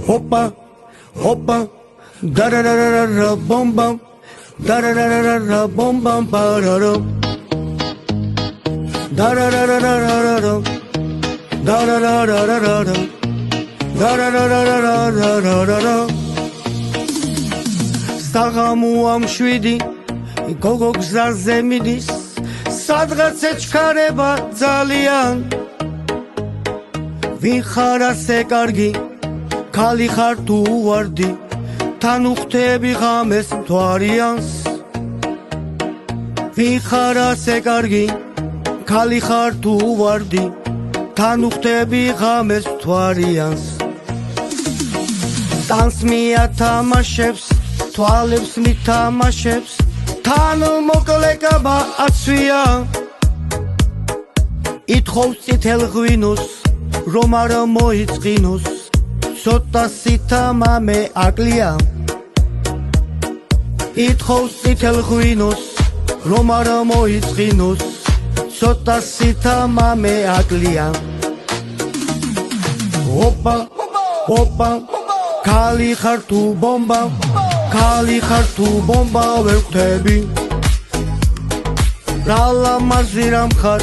Hoppa, hoppa, da da da da da bum bum, da da da da da bum bum ba da da, da da da da da da, da da da da da da, da da da da da da da da. Stagamuam შვიდი, გოგო გზაზე მიდის, სადღაც ეჩქარება ძალიან. ვინ ხარ ასე კარგი, ქალი ხარ თუ ვარდი, თან უხდები ღამეს მთვარიანს. ვინ ხარ ასე კარგი, ქალი ხარ თუ ვარდი, თან უხდები ღამეს მთვარიანს. ტანს მიათამაშებს, თვალებს მითამაშებს, თან მოკლე კაბა აცვია. ითხოვს წითელ ღვინოს, რომ არ მოიწყინოს, ცოტა სითამამე აკლია. ითხოვს წითელ ღვინოს, რომ არ მოიწყინოს, ცოტა სითამამე აკლია. ოპა, ოპა, ქალი ხარ თუ ბომბა, ქალი ხარ თუ ბომბა ვერ ხვდები. რა ლამაზი რამ ხარ,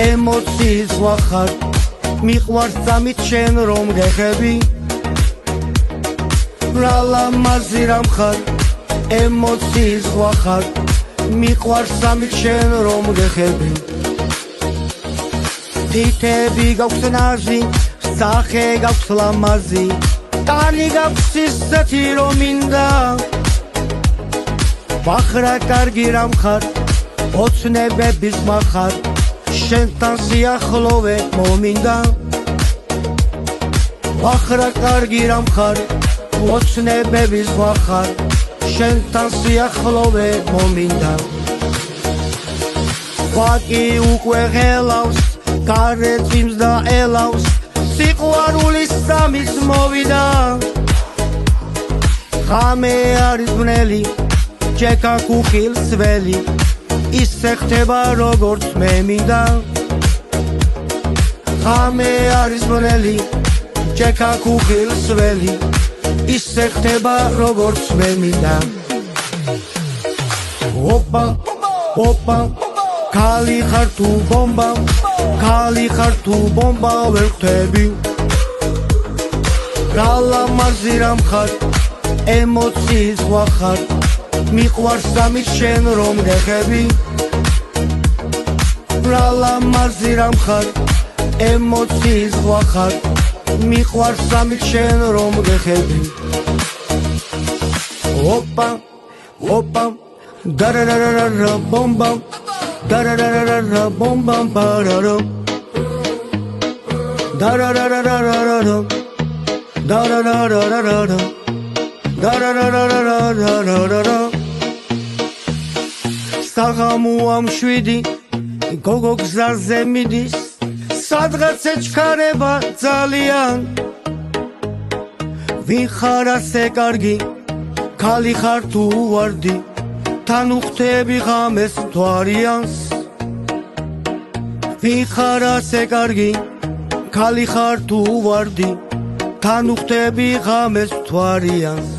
ემოციის ზღვა ხარ, მიყვარს წამით შენ რომ გეხები. რა ლამაზი რამ ხარ, ემოციის ზღვა ხარ, მიყვარს წამით შენ რომ გეხები. თითები გაქვს ნაზი, სახე გაქვს ლამაზი, ტანი გაქვს ისეთი რომ მინდა. ვახრა კარგი რამ ხარ, ოცნებების მახარ, შენთან სიახლოვე მომინდა. ვახრა კარგი რამ ხარ, ოცნებების მახარ, შენთან სიახლოვე მომინდა. ვაკი უკვე ღელავს, გარეწიმს და ელავს, სიყვარულის სამის მოვიდა. ღამე არის ბნელი, ჯექა ქუხილს ველი, ისე ხდება როგორც მე მინდა. ღამე არის ბნელი, ჯექა ქუხილს ველი, ისე ხდება როგორც მე მინდა. ოპა, ოპა, ქალი ხარ თუ ბომბა, ქალი ხარ თუ ბომბა ვერ ხვდები. რა ლამაზი რამ ხარ, ემოციის ზღვა ხარ, მიყვარს წამით შენ რომ გეხები. რა ლამაზი რამ ხარ, ემოციის ზღვა ხარ, მიყვარს წამით შენ რომ გეხები. ოპა, ოპა, da da da da da bum bum, da da da da da bum bum ba da da, da da da da da da da, da da da da da da da, da da da da da da da da. Stagamuam შვიდი, გოგო გზაზე მიდის, სადღაც ეჩქარება ძალიან. ვინ ხარ ასე კარგი, ქალი ხარ თუ ვარდი, თან უხდები ღამეს მთვარიანს. ვინ ხარ ასე კარგი, ქალი ხარ თუ ვარდი, თან უხდები ღამეს მთვარიანს.